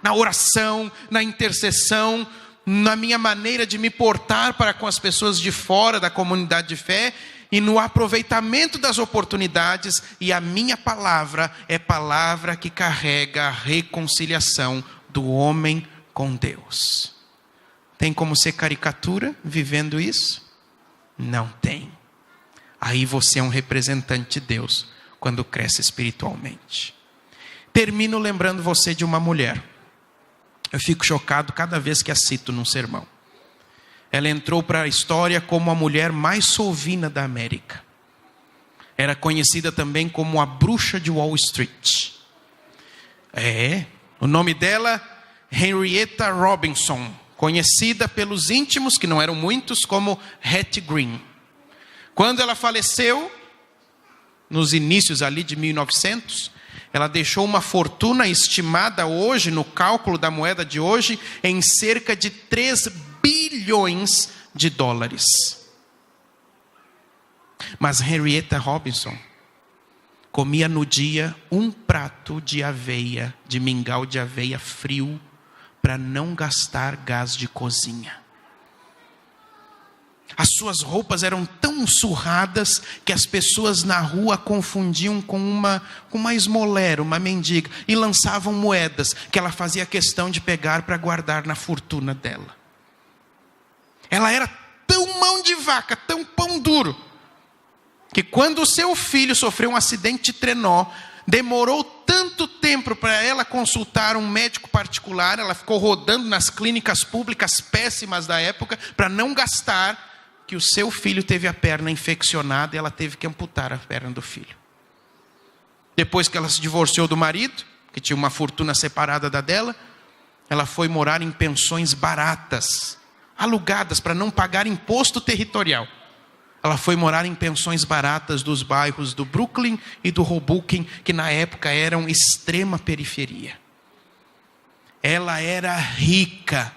na oração, na intercessão, na minha maneira de me portar para com as pessoas de fora da comunidade de fé e no aproveitamento das oportunidades. E a minha palavra é palavra que carrega a reconciliação do homem com Deus. Tem como ser caricatura vivendo isso? Não tem. Aí você é um representante de Deus quando cresce espiritualmente. Termino lembrando você de uma mulher. Eu fico chocado cada vez que a cito num sermão. Ela entrou para a história como a mulher mais sovina da América. Era conhecida também como a bruxa de Wall Street. O nome dela, Henrietta Robinson, conhecida pelos íntimos, que não eram muitos, como Hattie Green. Quando ela faleceu, nos inícios ali de 1900, ela deixou uma fortuna estimada hoje, no cálculo da moeda de hoje, em cerca de 3 bilhões de dólares. Mas Henrietta Robinson comia no dia um prato de aveia, de mingau de aveia frio, para não gastar gás de cozinha. As suas roupas eram tão surradas que as pessoas na rua confundiam com uma esmolera, uma mendiga, e lançavam moedas que ela fazia questão de pegar para guardar na fortuna dela. Ela era tão mão de vaca, tão pão duro, que quando o seu filho sofreu um acidente de trenó, demorou tanto tempo para ela consultar um médico particular, ela ficou rodando nas clínicas públicas péssimas da época para não gastar, que o seu filho teve a perna infeccionada e ela teve que amputar a perna do filho. Depois que ela se divorciou do marido, que tinha uma fortuna separada da dela, ela foi morar em pensões baratas, alugadas para não pagar imposto territorial. Ela foi morar em pensões baratas dos bairros do Brooklyn e do Hoboken, que na época eram extrema periferia. Ela era rica,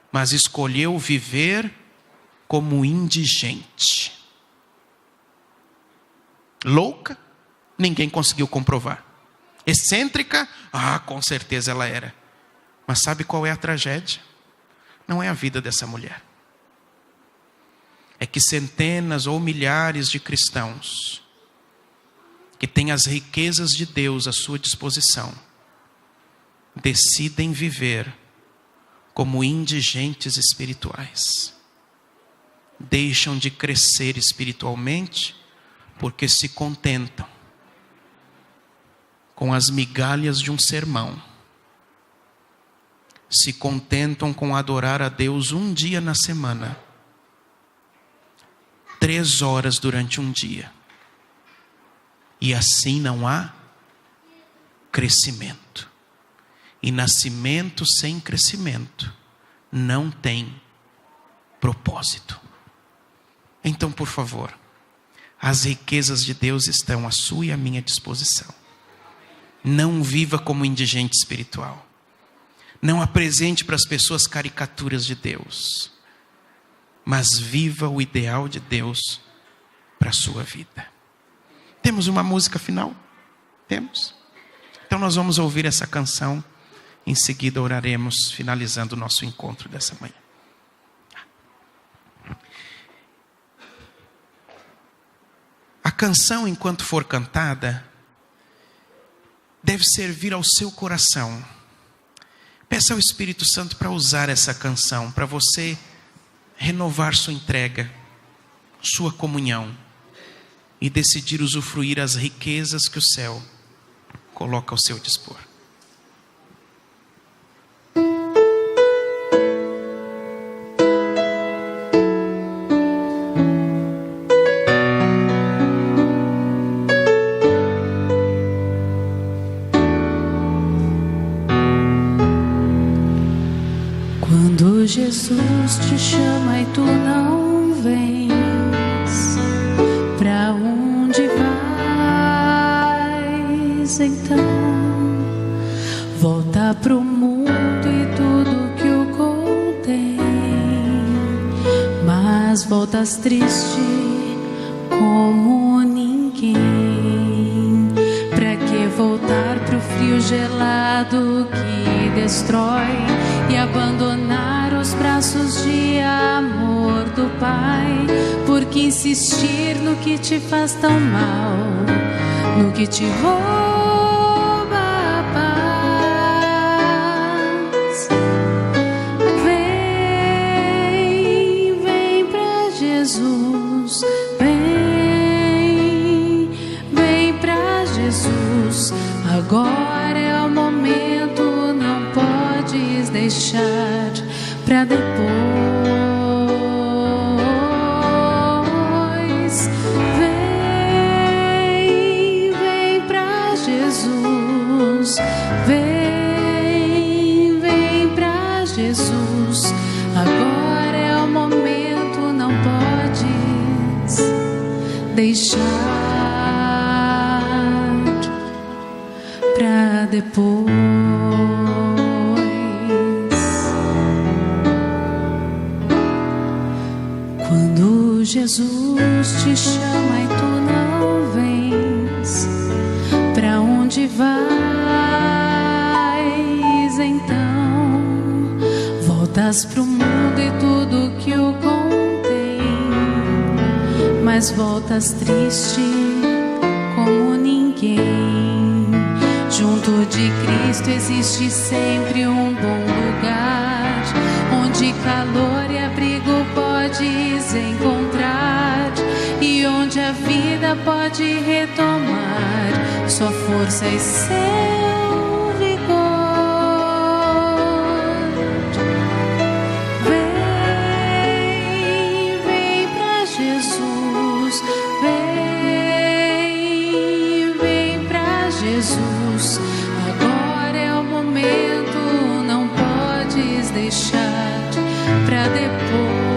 mas escolheu viver como indigente. Louca? Ninguém conseguiu comprovar. Excêntrica? Com certeza ela era. Mas sabe qual é a tragédia? Não é a vida dessa mulher. É que centenas ou milhares de cristãos que têm as riquezas de Deus à sua disposição decidem viver como indigentes espirituais. Deixam de crescer espiritualmente porque se contentam com as migalhas de um sermão. Se contentam com adorar a Deus um dia na semana, 3 horas durante um dia. E assim não há crescimento. E nascimento sem crescimento não tem propósito. Então, por favor, as riquezas de Deus estão à sua e à minha disposição. Não viva como indigente espiritual. Não apresente para as pessoas caricaturas de Deus. Mas viva o ideal de Deus para a sua vida. Temos uma música final? Temos? Então nós vamos ouvir essa canção. Em seguida oraremos, finalizando o nosso encontro dessa manhã. A canção, enquanto for cantada, deve servir ao seu coração. Peça ao Espírito Santo para usar essa canção, para você renovar sua entrega, sua comunhão, e decidir usufruir as riquezas que o céu coloca ao seu dispor. Jesus te chama e tu não vens, pra onde vais então? Volta pro mundo e tudo que o contém, mas voltas triste como ninguém. Pra que voltar pro frio gelado que destrói e abandonar os braços de amor do Pai? Por que insistir no que te faz tão mal, no que te rouba a paz? Vem pra Jesus, vem pra Jesus. Agora é o momento, não podes deixar pra depois. Vem pra Jesus, vem pra Jesus. Agora é o momento, não podes deixar pra depois. Quando Jesus te chama e tu não vens, pra onde vais então? Voltas pro mundo e tudo que o contém, mas voltas triste como ninguém. Junto de Cristo existe sempre um bom lugar, onde calor e abrigo podes encontrar, e onde a vida pode retomar sua força e seu vigor. Vem pra Jesus, vem pra Jesus. Agora é o momento, não podes deixar pra depois.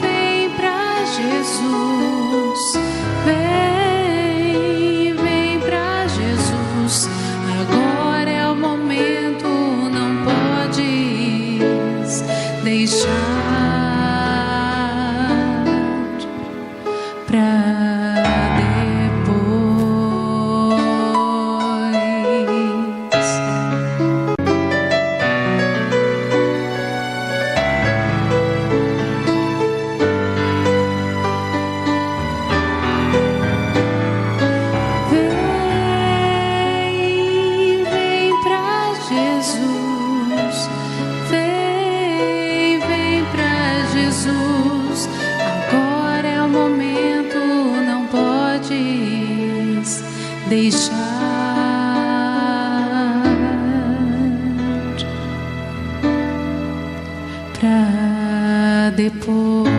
Vem pra Jesus, vem pra Jesus. Agora é o momento, não podes deixar pra depois. Vem pra Jesus, vem pra Jesus. Agora é o momento, não podes deixar pra depois.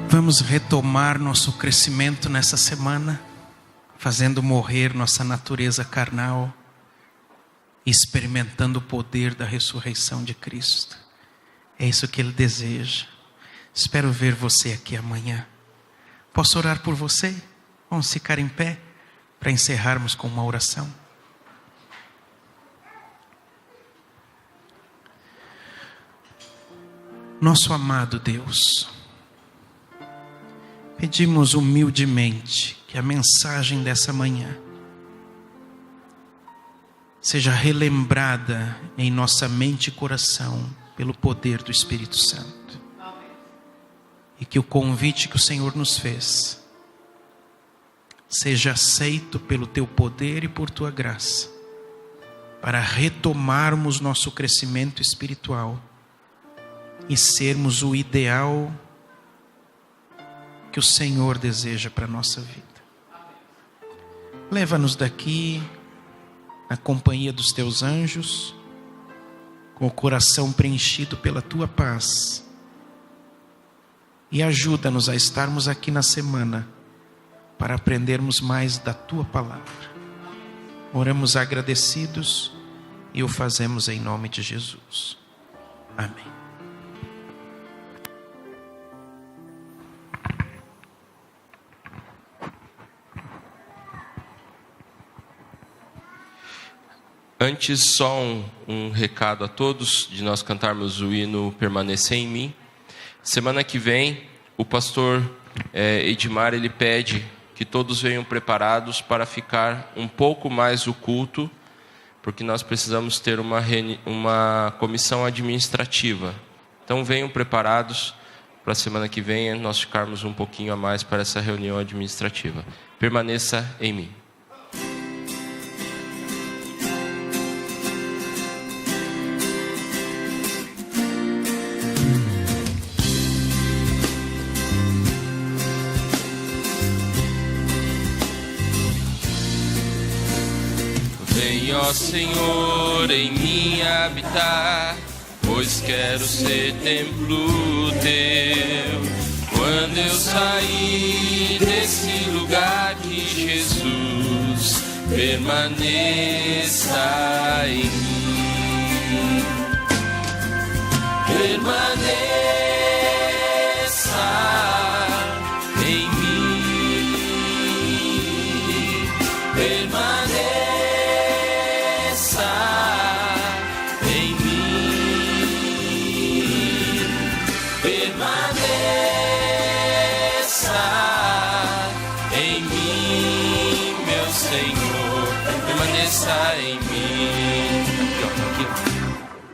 Vamos retomar nosso crescimento nessa semana, fazendo morrer nossa natureza carnal e experimentando o poder da ressurreição de Cristo. É isso que Ele deseja. Espero ver você aqui amanhã. Posso orar por você? Vamos ficar em pé para encerrarmos com uma oração. Nosso amado Deus, pedimos humildemente que a mensagem dessa manhã seja relembrada em nossa mente e coração pelo poder do Espírito Santo. E que o convite que o Senhor nos fez seja aceito pelo Teu poder e por Tua graça, para retomarmos nosso crescimento espiritual e sermos o ideal que o Senhor deseja para a nossa vida. Leva-nos daqui na companhia dos Teus anjos, com o coração preenchido pela Tua paz, e ajuda-nos a estarmos aqui na semana para aprendermos mais da Tua palavra. Oramos agradecidos e o fazemos em nome de Jesus. Amém. Antes, só um recado a todos, de nós cantarmos o hino Permanecer em Mim. Semana que vem, o pastor Edmar, ele pede que todos venham preparados para ficar um pouco mais o culto, porque nós precisamos ter uma comissão administrativa. Então venham preparados para a semana que vem nós ficarmos um pouquinho a mais para essa reunião administrativa. Permaneça em mim. Vem, ó Senhor, em mim habitar, pois quero ser templo teu. Quando eu sair desse lugar, que Jesus permaneça em mim.